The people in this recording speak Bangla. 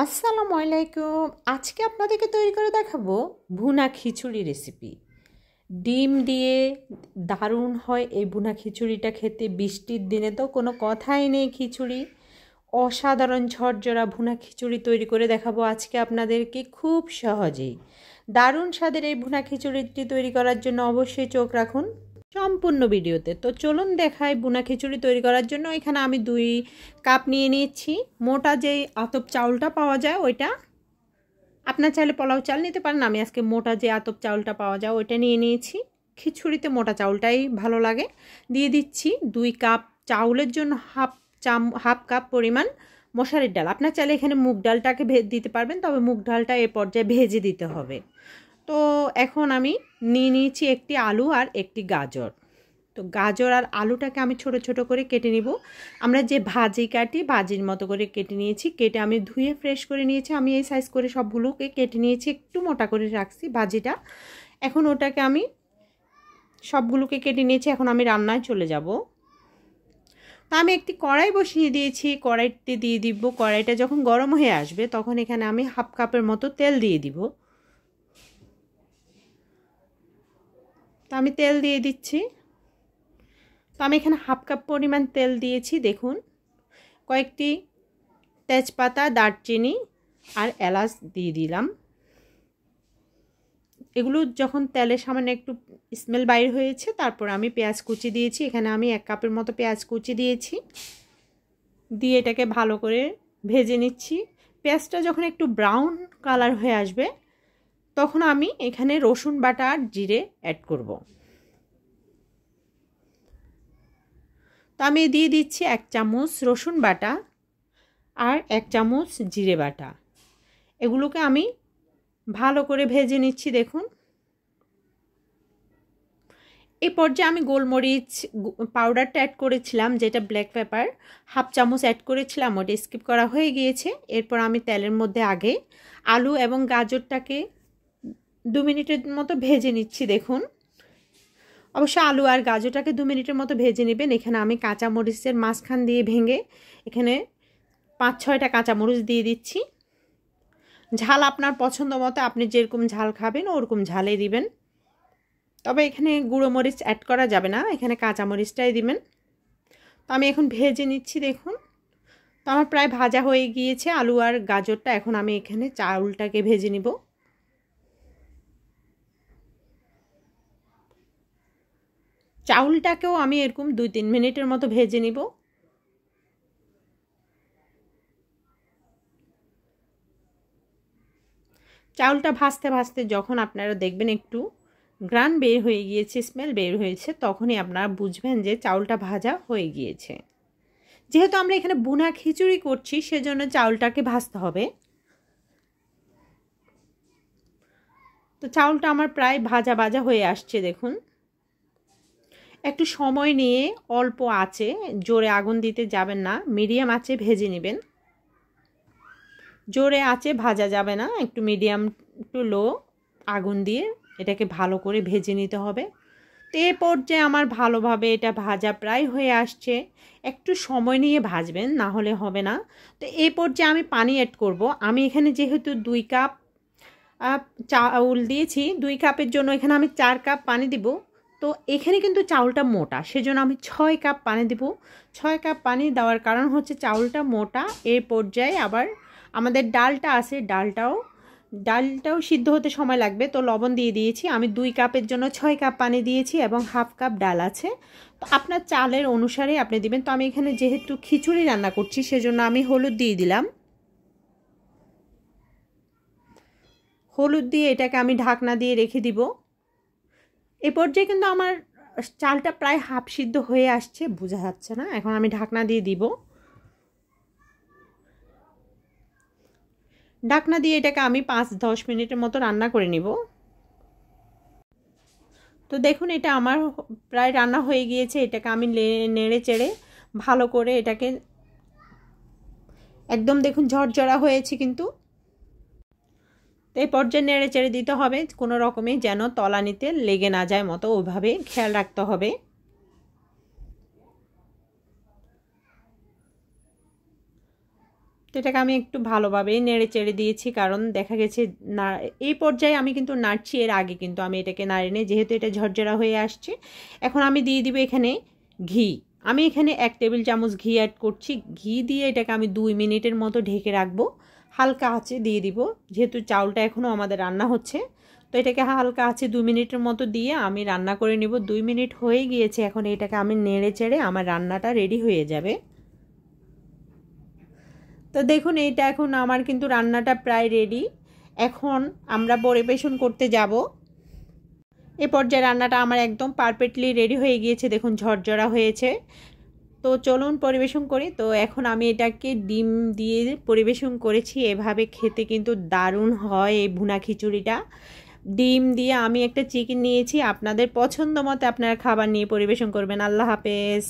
আসসালামু আলাইকুম। আজকে আপনাদেরকে তৈরি করে দেখাবো ভুনা খিচুড়ি রেসিপি। ডিম দিয়ে দারুণ হয় এই ভুনা খিচুড়িটা খেতে। বৃষ্টির দিনে তো কোনো কথাই নেই, খিচুড়ি অসাধারণ ঝরঝরা ভুনা খিচুড়ি তৈরি করে দেখাবো আজকে আপনাদেরকে খুব সহজেই। দারুণ স্বাদের এই ভুনা খিচুড়িটি তৈরি করার জন্য অবশ্যই চোখ রাখুন সম্পূর্ণ ভিডিওতে। তো চলুন দেখাই ভুনা খিচুড়ি তৈরি করার জন্য এখানে আমি 2 কাপ নিয়ে নিয়েছি মোটা যেই আতপ চাউলটা পাওয়া যায় ওইটা। আপনার চাইলে পোলাও চাল নিতে পারেন, আমি আজকে মোটা যে আতপ চাউলটা পাওয়া যায় ওইটা নিয়ে নিয়েছি। খিচুড়িতে মোটা চাউলটাই ভালো লাগে। দিয়ে দিচ্ছি 2 কাপ চাউলের জন্য হাফ কাপ পরিমাণ মশারির ডাল। আপনার চাইলে এখানে মুগ ডালটাকে দিতে পারবেন, তবে মুগ ডালটা এ পর্যায়ে ভেজে দিতে হবে। তো এখন আমি নিয়ে নিয়েছি একটি আলু আর একটি গাজর। তো গাজর আর আলুটাকে আমি ছোট ছোট করে কেটে নিব। আমরা যে ভাজি কাটি ভাজির মতো করে কেটে নিয়েছি। কেটে আমি ধুয়ে ফ্রেশ করে নিয়েছি। আমি এই সাইজ করে সবগুলোকে কেটে নিয়েছি, একটু মোটা করে রাখছি ভাজিটা। এখন ওটাকে আমি সবগুলোকে কেটে নিয়েছি। এখন আমি রান্নায় চলে যাব। তো আমি একটি কড়াই বসিয়ে দিয়েছি, কড়াইতে দিয়ে দিব। কড়াইটা যখন গরম হয়ে আসবে তখন এখানে আমি হাফ কাপের মতো তেল দিয়ে দিব। তো আমি তেল দিয়ে দিচ্ছি। তো আমি এখানে হাফ কাপ পরিমাণ তেল দিয়েছি। দেখুন, কয়েকটি তেজপাতা, দারচিনি আর এলাচ দিয়ে দিলাম। এগুলো যখন তেলের সামান্য একটু স্মেল বাইর হয়েছে তারপর আমি পেঁয়াজ কুচি দিয়েছি। এখানে আমি 1 কাপের মতো পেঁয়াজ কুচি দিয়েছি। দিয়ে এটাকে ভালো করে ভেজে নিচ্ছি। পেঁয়াজটা যখন একটু ব্রাউন কালার হয়ে আসবে তখন আমি এখানে রসুন বাটা আর জিরে অ্যাড করব। তো আমি দিয়ে দিচ্ছি 1 চামচ রসুন বাটা আর 1 চামচ জিরে বাটা। এগুলোকে আমি ভালো করে ভেজে নিচ্ছি। দেখুন, এই পর্যায়ে আমি গোলমরিচ পাউডারটা অ্যাড করেছিলাম, যেটা ব্ল্যাক পেপার, হাফ চামচ অ্যাড করেছিলাম, ওটা স্কিপ করা হয়ে গিয়েছে। এরপর আমি তেলের মধ্যে আগে আলু এবং গাজরটাকে 2 মিনিটের মতো ভেজে নিচ্ছি। দেখুন, অবশ্য আলু আর গাজরটাকে 2 মিনিটের মতো ভেজে নেবেন। এখানে আমি কাঁচামরিচের মাঝখান দিয়ে ভেঙে এখানে 5-6টা কাঁচামরিচ দিয়ে দিচ্ছি। ঝাল আপনার পছন্দ মতো, আপনি যেরকম ঝাল খাবেন ওরকম ঝালে দিবেন। তবে এখানে গুঁড়ো মরিচ অ্যাড করা যাবে না, এখানে কাঁচামরিচটাই দিবেন। তো আমি এখন ভেজে নিচ্ছি। দেখুন, তো আমার প্রায় ভাজা হয়ে গিয়েছে আলু আর গাজরটা। এখন আমি এখানে চাউলটাকে ভেজে নিব। চাউলটাকেও আমি এরকম 2-3 মিনিটের মতো ভেজে নিব। চাউলটা ভাজতে ভাজতে যখন আপনারা দেখবেন একটু গ্রান বের হয়ে গিয়েছে, স্মেল বের হয়েছে, তখনই আপনারা বুঝবেন যে চাউলটা ভাজা হয়ে গিয়েছে। যেহেতু আমরা এখানে ভুনা খিচুড়ি করছি সেজন্য চাউলটাকে ভাজতে হবে। তো চাউলটা আমার প্রায় ভাজা ভাজা হয়ে আসছে। দেখুন, একটু সময় নিয়ে অল্প আঁচে, জোরে আগুন দিতে যাবেন না, মিডিয়াম আঁচে ভেজে নেবেন। জোরে আঁচে ভাজা যাবে না, একটু মিডিয়াম টু লো আগুন দিয়ে এটাকে ভালো করে ভেজে নিতে হবে। তো এ পর্যায়ে আমার ভালোভাবে এটা ভাজা প্রায় হয়ে আসছে। একটু সময় নিয়ে ভাজবেন, না হলে হবে না। তো এই পর্যায়ে আমি পানি অ্যাড করব। আমি এখানে যেহেতু 2 কাপ চাউল দিয়েছি, 2 কাপের জন্য এখানে আমি 4 কাপ পানি দিব। তো এখানে কিন্তু চাউলটা মোটা, সেজন্য আমি 6 কাপ পানি দিব। 6 কাপ পানি দেওয়ার কারণ হচ্ছে চাউলটা মোটা। এই পর্যায়ে আবার আমাদের ডালটা আছে, ডালটাও সিদ্ধ হতে সময় লাগবে। তো লবণ দিয়ে দিয়েছি। আমি 2 কাপের জন্য 6 কাপ পানি দিয়েছি এবং হাফ কাপ ডাল আছে। তো আপনার চালের অনুসারে আপনি দিবেন। তো আমি এখানে যেহেতু খিচুড়ি রান্না করছি সেজন্য আমি হলুদ দিয়ে দিলাম। হলুদ দিয়ে এটাকে আমি ঢাকনা দিয়ে রেখে দিব। এই পর্যায়ে কিন্তু আমার চালটা প্রায় হাফ সিদ্ধ হয়ে আসছে, বোঝা যাচ্ছে না। এখন আমি ঢাকনা দিয়ে দিব। ঢাকনা দিয়ে এটাকে আমি 5-10 মিনিটের মতো রান্না করে নিব। তো দেখুন, এটা আমার প্রায় রান্না হয়ে গিয়েছে। এটাকে আমি নেড়ে চেড়ে ভালো করে এটাকে একদম দেখুন ঝরঝরা হয়েছে কিন্তু। তো এই পর্যায়ে নেড়ে চেড়ে দিতে হবে, কোনো রকমে যেন তলানিতে লেগে না যায় মতো, ওইভাবে খেয়াল রাখতে হবে। তো এটাকে আমি একটু ভালোভাবে নেড়ে চেড়ে দিয়েছি, কারণ দেখা গেছে না এই পর্যায়ে আমি কিন্তু নাড়ছি, এর আগে কিন্তু আমি এটাকে নাড়ি নিই, যেহেতু এটা ঝরঝরা হয়ে আসছে। এখন আমি দিয়ে দিব এখানে ঘি। আমি এখানে 1 টেবিল চামচ ঘি অ্যাড করছি। ঘি দিয়ে এটাকে আমি 2 মিনিটের মতো ঢেকে রাখবো, হালকা আঁচে দিয়ে দিব, যেহেতু চাউলটা এখনও আমাদের রান্না হচ্ছে। তো এটাকে হালকা আঁচে 2 মিনিটের মতো দিয়ে আমি রান্না করে নিব। 2 মিনিট হয়ে গিয়েছে, এখন এটাকে আমি নেড়ে চেড়ে আমার রান্নাটা রেডি হয়ে যাবে। তো দেখুন এইটা এখন আমার কিন্তু রান্নাটা প্রায় রেডি। এখন আমরা পরিবেশন করতে যাব। এ পর্যায়ে রান্নাটা আমার একদম পারফেক্টলি রেডি হয়ে গিয়েছে, দেখুন ঝরঝরা হয়েছে। তো চলুন পরিবেশন করি। তো এখন আমি এটাকে ডিম দিয়ে পরিবেশন করেছি, এভাবে খেতে কিন্তু দারুণ হয় এই ভুনা খিচুড়িটা। ডিম দিয়ে আমি একটা চিকেন নিয়েছি, আপনাদের পছন্দ মতো আপনারা খাবার নিয়ে পরিবেশন করবেন। আল্লাহ হাফেজ।